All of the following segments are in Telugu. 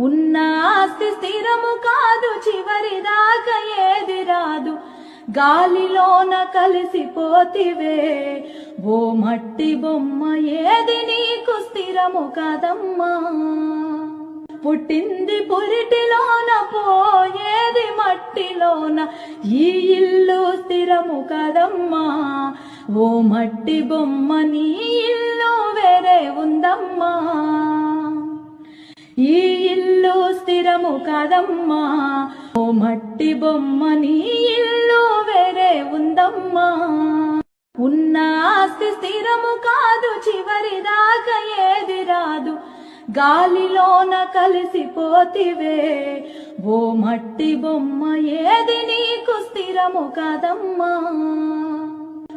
ఉన్న ఆస్తి స్థిరము కాదు, చివరిదాకా ఏది రాదు. గాలిలోన కలిసిపోతివే ఓ మట్టి బొమ్మ, ఏది నీకు స్థిరము కాదమ్మా. పుట్టింది పురిటిలోన, పోయేది మట్టిలోన, ఈ ఇల్లు స్థిరము కాదమ్మా. ఓ మట్టి బొమ్మ, నీ ఇల్లు వేరే ఉందమ్మా. ఈ ఇల్లు స్థిరము కాదమ్మా. ఓ మట్టి బొమ్మ, నీ ఇల్లు వేరే ఉందమ్మా. ఉన్న ఆస్తి స్థిరము కాదు, చివరిదాకా ఏది రాదు. గాలిలోన కలిసిపోతివే ఓ మట్టి బొమ్మ, ఏది నీకు స్థిరము కాదమ్మా.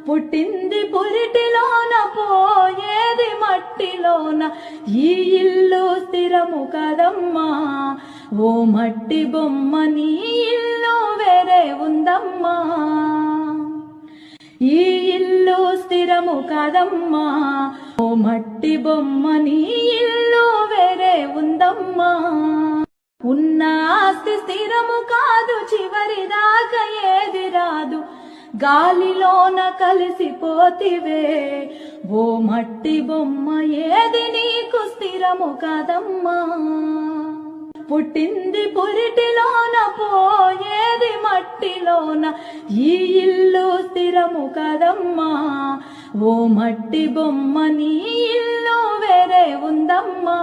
పుట్టింది పురిటిలోన, పోయేది మట్టిలోన, ఈ ఇల్లు స్థిరము కాదమ్మా. ఓ మట్టి బొమ్మ, నీ ఇల్లు వేరే ఉందమ్మా. ఈ ఇల్లు స్థిరము కాదమ్మా. ఓ మట్టి బొమ్మ, నీ ఇల్లు వేరే ఉందమ్మా. ఉన్న ఆస్తి స్థిరము కాదు, చివరిదాకా ఏది రాదు. గాలిలోన కలిసిపోతివే ఓ మట్టి బొమ్మ, ఏది నీకు స్థిరము కాదమ్మా. పుట్టింది పురిటిలోన, పోయేది మట్టిలోన, ఈ ఇల్లు స్థిరము కాదమ్మా. ఓ మట్టి బొమ్మ, నీ ఇల్లు వేరే ఉందమ్మా.